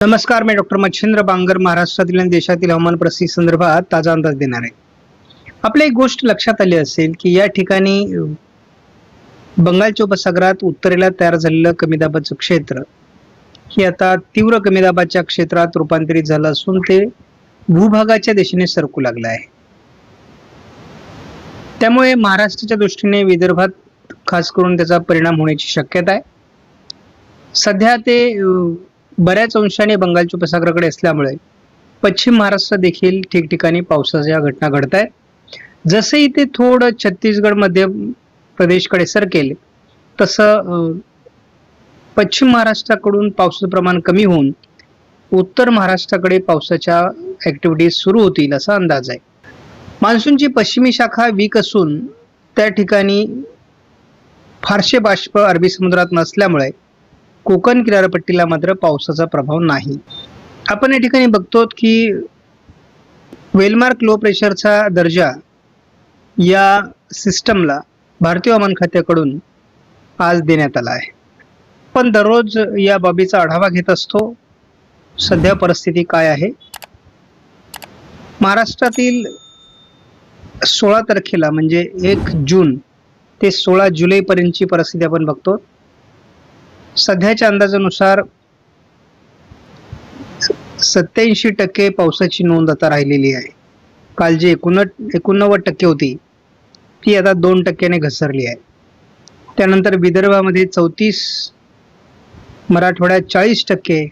नमस्कार, मी डॉक्टर मच्छिंद्र बांगर महाराष्ट्रातील आणि देशातील हवामान परिस्थिती संदर्भात ताजा अंदाज देणार आहे. आपल्या एक गोष्ट लक्षात आली असेल की या ठिकाणी बंगालच्या उपसागरात उत्तरेला तयार झालेलं कमी दाबाचं क्षेत्र हे आता तीव्र कमी दाबाच्या क्षेत्रात रूपांतरित झालं असून ते भूभागाच्या दिशेने सरकू लागलं आहे. त्यामुळे महाराष्ट्राच्या दृष्टीने विदर्भात खास करून त्याचा परिणाम होण्याची शक्यता आहे. सध्या ते बऱ्याच अंशाने बंगालच्या उपसागराकडे असल्यामुळे पश्चिम महाराष्ट्रात देखील ठिकठिकाणी पावसाच्या घटना घडत आहेत. जसंही ते थोडं छत्तीसगड मध्य प्रदेशकडे सरकेल तसं पश्चिम महाराष्ट्राकडून पावसाचं प्रमाण कमी होऊन उत्तर महाराष्ट्राकडे पावसाच्या ऍक्टिव्हिटीज सुरू होतील असा अंदाज आहे. मान्सूनची पश्चिमी शाखा वीक असून त्या ठिकाणी फारसे बाष्प अरबी समुद्रात नसल्यामुळे कोकण किनारपट्टीला मात्र पावसाचा प्रभाव नाही. आपण या ठिकाणी बघतो की वेलमार्क लो प्रेशरचा दर्जा या सिस्टमला भारतीय हवामान खात्याकडून आज देण्यात आला आहे. पण दररोज या बाबीचा आढावा घेत असतो. सध्या परिस्थिती काय आहे, महाराष्ट्रातील 16 तारखेला म्हणजे 1 जून ते 16 जुलै पर्यंतची परिस्थिती आपण बघतो. सध्याच्या अंदाजानुसार 87% पावसाची नोंद आता राहिलेली आहे. काल जी 89% होती ती आता 2% घसरली आहे. त्यानंतर विदर्भामध्ये 34, मराठवाड्यात 40%,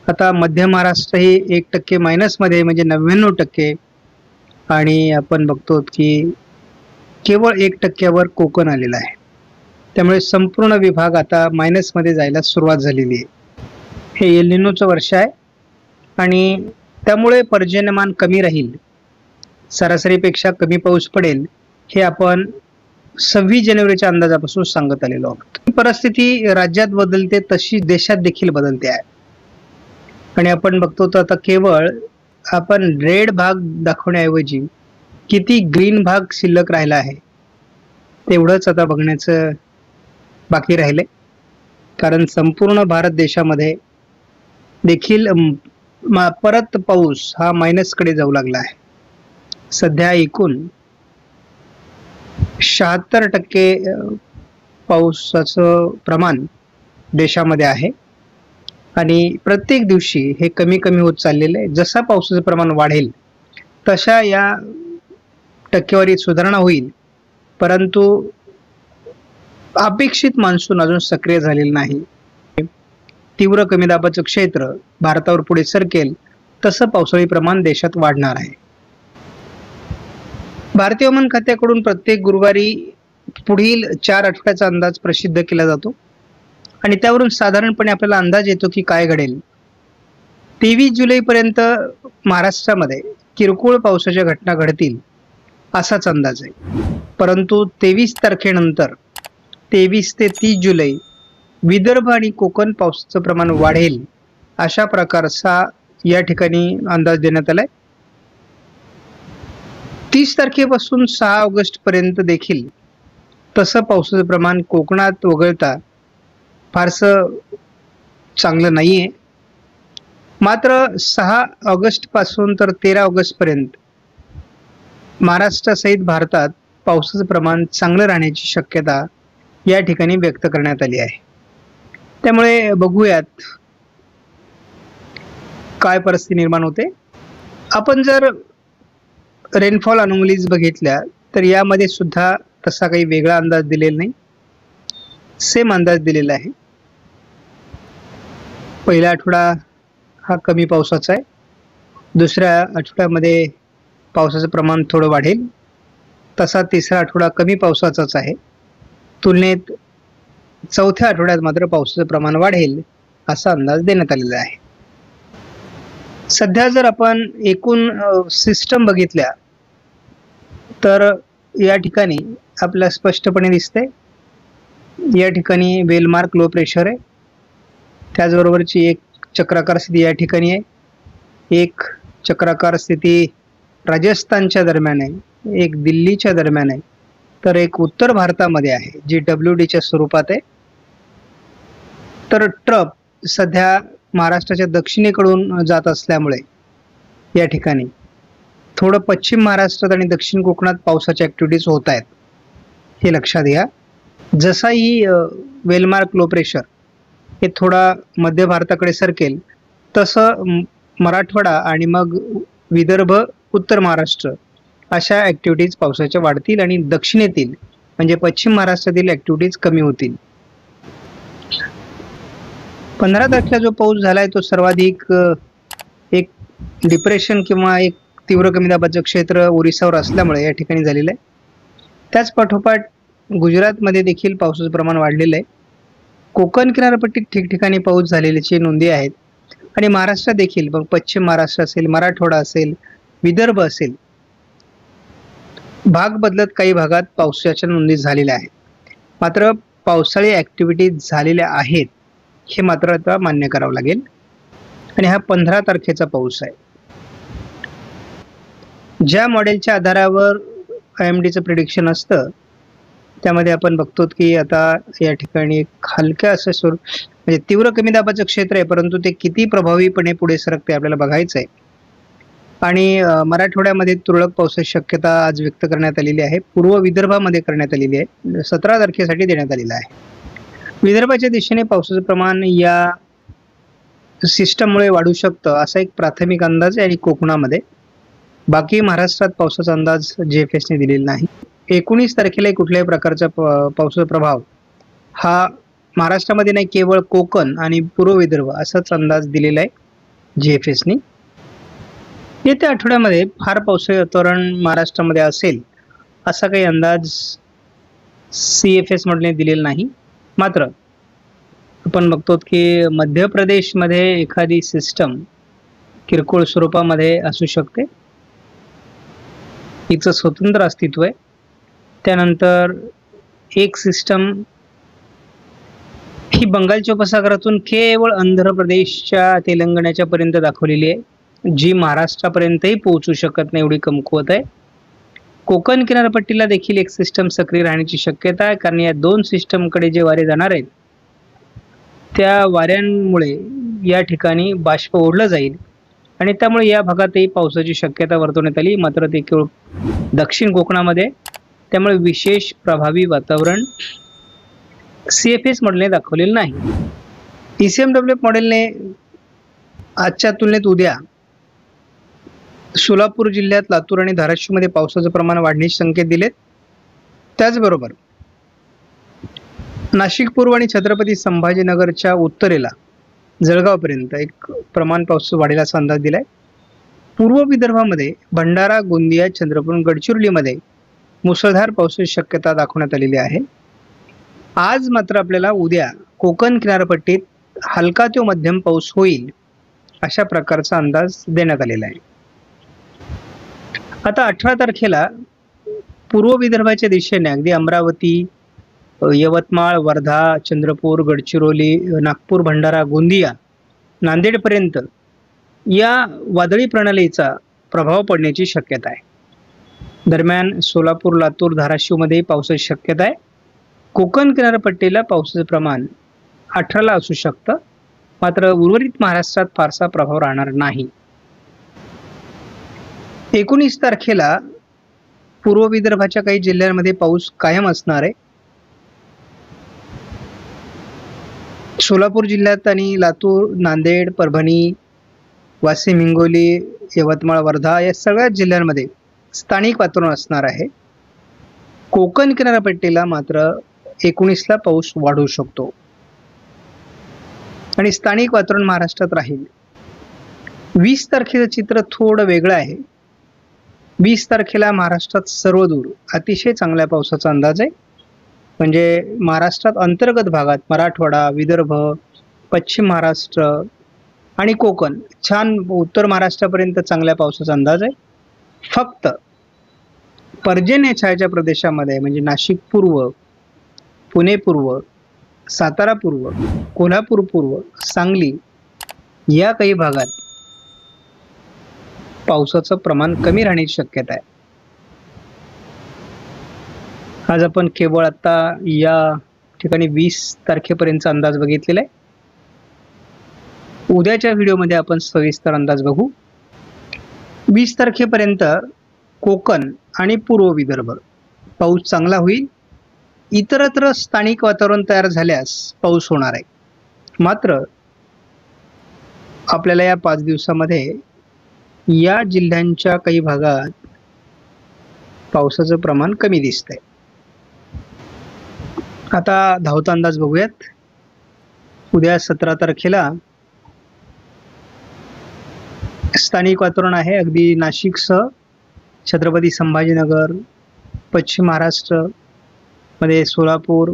आता मध्य महाराष्ट्र ही 1% मायनसमध्ये म्हणजे 99%, आणि आपण बघतो की केवळ 1%वर कोकण आलेला आहे. त्यामुळे संपूर्ण विभाग आता मायनसमध्ये जायला सुरुवात झालेली आहे. हे एल निनोचं वर्ष आहे आणि त्यामुळे पर्जन्यमान कमी राहील, सरासरीपेक्षा कमी पाऊस पडेल हे आपण 26 जानेवारीच्या अंदाजापासून सांगत आलेलो आहोत. परिस्थिती राज्यात बदलते तशी देशात देखील बदलते आहे. आणि आपण बघतो तर आता केवळ आपण रेड भाग दाखवण्याऐवजी किती ग्रीन भाग शिल्लक राहिला आहे तेवढंच आता बघण्याचं बाकी राहिले. कारण संपूर्ण भारत देशामध्ये देखील परत पाऊस हा मायनसकडे जाऊ लागला आहे. सध्या एकूण 76% पावसाचं प्रमाण देशामध्ये आहे आणि प्रत्येक दिवशी हे कमी कमी होत चाललेलं आहे. जसा पावसाचं प्रमाण वाढेल तशा या टक्केवारीत सुधारणा होईल, परंतु अपेक्षित मान्सून अजून सक्रिय झालेलं नाही. तीव्र कमी दाबाचं क्षेत्र भारतावर पुढे सरकेल तसं पावसाळी प्रमाण देशात वाढणार आहे. भारतीय हवामान खात्याकडून प्रत्येक गुरुवारी पुढील 4 आठवड्याचा अंदाज प्रसिद्ध केला जातो आणि त्यावरून साधारणपणे आपल्याला अंदाज येतो की काय घडेल. 23 जुलैपर्यंत महाराष्ट्रामध्ये किरकोळ पावसाच्या घटना घडतील असाच अंदाज आहे. परंतु 23 तारखेनंतर 23 ते 30 जुलै विदर्भ आणि कोकण पावसाचं प्रमाण वाढेल अशा प्रकारचा या ठिकाणी अंदाज देण्यात आलाय. 30 तारखेपासून 6 ऑगस्ट पर्यंत देखील तसं पावसाचं प्रमाण कोकणात वगळता फारसं चांगलं नाहीये. मात्र 6 ऑगस्ट पासून तर 13 ऑगस्ट पर्यंत महाराष्ट्रासहित भारतात पावसाचं प्रमाण चांगलं राहण्याची शक्यता या ठिकाणी व्यक्त करण्यात आली आहे. त्यामुळे बघूयात काय परिस्थिती निर्माण होते. आपण जर रेनफॉल अनोमलीज बघितल्या तर यामध्ये सुद्धा तसा काही वेगळा अंदाज दिलेला नाही, सेम अंदाज दिलेला आहे. पहिला आठवडा हा कमी पावसाचा आहे. दुसऱ्या आठवड्यामध्ये पावसाचं प्रमाण थोडं वाढेल. तसा तिसरा आठवडा कमी पावसाचाच आहे. तुलनेत चौथ्या आठवड्यात मात्र पावसाचं प्रमाण वाढेल असा अंदाज देण्यात आलेला आहे. सध्या जर आपण एकूण सिस्टम बघितल्या तर या ठिकाणी आपल्याला स्पष्टपणे दिसते. या ठिकाणी वेलमार्क लो प्रेशर आहे, त्याचबरोबरची एक चक्राकार स्थिती या ठिकाणी आहे, एक चक्राकार स्थिती राजस्थानच्या दरम्यान आहे, एक दिल्लीच्या दरम्यान आहे, तर एक उत्तर भारतामध्ये आहे जी WDच्या स्वरूपात आहे. तर ट्रप सध्या महाराष्ट्राच्या दक्षिणेकडून जात असल्यामुळे या ठिकाणी थोडं पश्चिम महाराष्ट्रात आणि दक्षिण कोकणात पावसाच्या ॲक्टिव्हिटीज होत आहेत, हे लक्षात घ्या. जसा ही वेलमार्क लो प्रेशर हे थोडा मध्य भारताकडे सरकेल तसं मराठवाडा आणि मग विदर्भ, उत्तर महाराष्ट्र अशा ॲक्टिव्हिटीज पावसाच्या वाढतील आणि दक्षिणेतील म्हणजे पश्चिम महाराष्ट्रातील ॲक्टिव्हिटीज कमी होतील. 15 तारखेला जो पाऊस झाला आहे तो सर्वाधिक एक डिप्रेशन किंवा एक तीव्र कमी दाबाचं क्षेत्र ओरिसावर असल्यामुळे या ठिकाणी झालेलं आहे. त्याच पाठोपाठ गुजरातमध्ये देखील पावसाचं प्रमाण वाढलेलं आहे. कोकण किनारपट्टीत ठिकठिकाणी पाऊस झालेल्याची नोंदी आहेत आणि महाराष्ट्रात देखील मग पश्चिम महाराष्ट्र असेल, मराठवाडा असेल, विदर्भ असेल, भाग बदलत काही भागात पावसाच्या नोंदी झालेल्या आहेत. मात्र पावसाळी ॲक्टिव्हिटीज झालेल्या आहेत हे मात्र आता मान्य करावं लागेल. आणि हा 15 तारखेचा पाऊस आहे. ज्या मॉडेलच्या आधारावर IMDचं प्रिडिक्शन असतं त्यामध्ये आपण बघतो की आता या ठिकाणी हलक्या असं स्वरूप म्हणजे तीव्र कमी दाबाचं क्षेत्र आहे, परंतु ते किती प्रभावीपणे पुढे सरकते आपल्याला बघायचं आहे. आणि मराठवाड्यामध्ये तुरळक पावसाची शक्यता आज व्यक्त करण्यात आलेली आहे. पूर्व विदर्भामध्ये करण्यात आलेली आहे, 17 तारखेसाठी देण्यात आलेलं आहे. विदर्भाच्या दिशेने पावसाचं प्रमाण या सिस्टममुळे वाढू शकतं असा एक प्राथमिक अंदाज आहे आणि कोकणामध्ये. बाकी महाराष्ट्रात पावसाचा अंदाज JFSने दिलेला नाही. 19 तारखेला कुठल्याही प्रकारचा पावसाचा प्रभाव हा महाराष्ट्रामध्ये नाही, केवळ कोकण आणि पूर्व विदर्भ असाच अंदाज दिलेला आहे JFSने. येत्या आठवड्यामध्ये फार पावसाळी वातावरण महाराष्ट्रामध्ये असेल असा काही अंदाज CFS मॉडेलने दिलेला नाही. मात्र आपण बघतो की मध्य प्रदेशमध्ये एखादी सिस्टम किरकोळ स्वरूपामध्ये असू शकते, हिचं स्वतंत्र अस्तित्व आहे. त्यानंतर एक सिस्टम ही बंगालच्या उपसागरातून केवळ आंध्र प्रदेशच्या तेलंगणाच्या पर्यंत दाखवलेली आहे, जी महाराष्ट्रापर्यंतही पोहोचू शकत नाही एवढी कमकुवत आहे. कोकण किनारपट्टीला देखील एक सिस्टम सक्रिय राहण्याची शक्यता आहे, कारण या दोन सिस्टमकडे जे वारे जाणार आहेत त्या वाऱ्यांमुळे या ठिकाणी बाष्प ओढलं जाईल आणि त्यामुळे या भागातही पावसाची शक्यता वर्तवण्यात आली. मात्र ते केवळ दक्षिण कोकणामध्ये, त्यामुळे विशेष प्रभावी वातावरण CFS मॉडेलने दाखवलेलं नाही. ECMWF मॉडेलने आजच्या तुलनेत उद्या सोलापूर जिल्ह्यात, लातूर आणि धाराशिवमध्ये पावसाचं प्रमाण वाढण्याचे संकेत दिलेत. त्याचबरोबर नाशिक पूर्व आणि छत्रपती संभाजीनगरच्या उत्तरेला जळगावपर्यंत एक प्रमाण पाऊस वाढेल असा अंदाज दिलाय. पूर्व विदर्भामध्ये भंडारा, गोंदिया, चंद्रपूर, गडचिरोलीमध्ये मुसळधार पावसाची शक्यता दाखवण्यात आलेली आहे. आज मात्र आपल्याला उद्या कोकण किनारपट्टीत हलका ते मध्यम पाऊस होईल अशा प्रकारचा अंदाज देण्यात आलेला आहे. आता 18 तारखेला पूर्व विदर्भाच्या दिशेने अगदी अमरावती, यवतमाळ, वर्धा, चंद्रपूर, गडचिरोली, नागपूर, भंडारा, गोंदिया, नांदेडपर्यंत या वादळी प्रणालीचा प्रभाव पडण्याची शक्यता आहे. दरम्यान सोलापूर, लातूर, धाराशिवमध्ये पावसाची शक्यता आहे. कोकण किनारपट्टीला पावसाचं प्रमाण 18ला असू शकतं, मात्र उर्वरित महाराष्ट्रात फारसा प्रभाव राहणार नाही. 19 तारखेला पूर्व विदर्भाच्या काही जिल्ह्यांमध्ये पाऊस कायम असणार आहे. सोलापूर जिल्ह्यात आणि लातूर, नांदेड, परभणी, वाशिम, हिंगोली, यवतमाळ, वर्धा या सगळ्याच जिल्ह्यांमध्ये स्थानिक वातावरण असणार आहे. कोकण किनारपट्टीला मात्र 19ला पाऊस वाढू शकतो आणि स्थानिक वातावरण महाराष्ट्रात राहील. 20 तारखेचं चित्र थोडं वेगळं आहे. 20 तारखेला महाराष्ट्रात सर्वदूर अतिशय चांगल्या पावसाचा अंदाज आहे. म्हणजे महाराष्ट्रात अंतर्गत भागात मराठवाडा, विदर्भ, पश्चिम महाराष्ट्र आणि कोकण, छान उत्तर महाराष्ट्रापर्यंत चांगल्या पावसाचा अंदाज आहे. फक्त पर्जन्य छायाच्या प्रदेशामध्ये म्हणजे नाशिक पूर्व, पुणे पूर्व, सातारा पूर्व, कोल्हापूर पूर्व, सांगली या काही भागात पावसाचं प्रमाण कमी राहण्याची शक्यता आहे. आज आपण केवळ आता या ठिकाणी 20 तारखेपर्यंतचा अंदाज बघितलेला आहे. उद्याच्या व्हिडिओमध्ये आपण सविस्तर अंदाज बघू. 20 तारखेपर्यंत कोकण आणि पूर्व विदर्भ पाऊस चांगला होईल. इतरत्र स्थानिक वातावरण तयार झाल्यास पाऊस होणार आहे. मात्र आपल्याला या 5 दिवसामध्ये या जिल्ह्यांच्या काही भागात पावसाचं प्रमाण कमी दिसतंय. आता धावता अंदाज बघूयात. उद्या 17 तारखेला स्थानिक वातावरण आहे. अगदी नाशिकसह छत्रपती संभाजीनगर, पश्चिम महाराष्ट्र मध्ये सोलापूर,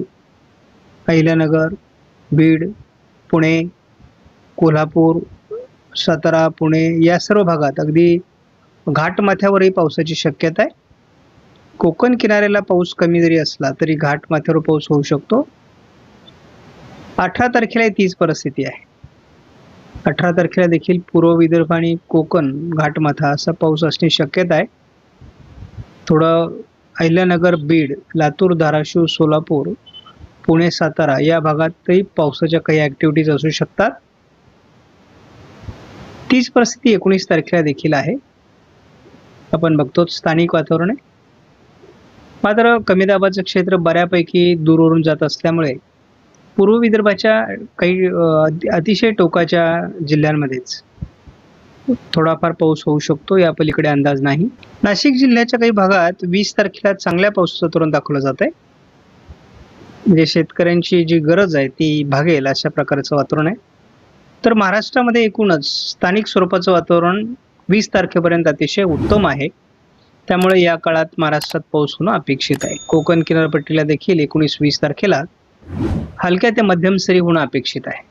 अहिल्यानगर, बीड, पुणे, कोल्हापूर, सातारा, पुणे या सर्व भागात अगदी घाटमाथ्यावरही पावसाची शक्यता आहे. कोकण किनाऱ्याला पाऊस कमी जरी असला तरी घाटमाथ्यावर पाऊस होऊ शकतो. 18 तारखेला तीच परिस्थिती आहे. 18 तारखेला देखील पूर्व विदर्भ आणि कोकण घाटमाथा असा पाऊस असण्याची शक्यता आहे. थोडं अहिल्यानगर, बीड, लातूर, धाराशिव, सोलापूर, पुणे, सातारा या भागातही पावसाच्या काही ॲक्टिव्हिटीज असू शकतात. तीच परिस्थिती 19 तारखेला देखील आहे. आपण बघतो स्थानिक वातावरण आहे. मात्र कमी दाबाचं क्षेत्र बऱ्यापैकी दूरवरून जात असल्यामुळे पूर्व विदर्भाच्या काही अतिशय टोकाच्या जिल्ह्यांमध्येच थोडाफार पाऊस होऊ शकतो. या पलीकडे अंदाज नाही. नाशिक जिल्ह्याच्या काही भागात 20 तारखेला चांगल्या पावसाचं धोरण दाखवलं जात आहे. म्हणजे शेतकऱ्यांची जी गरज आहे ती भागेल अशा प्रकारचं वातावरण आहे. तर महाराष्ट्रामध्ये एकूणच स्थानिक स्वरूपाचं वातावरण 20 तारखेपर्यंत अतिशय उत्तम आहे. त्यामुळे या काळात महाराष्ट्रात पाऊस होणं अपेक्षित आहे. कोकण किनारपट्टीला देखील 19-20 तारखेला हलक्या ते मध्यम सरी होणं अपेक्षित आहे.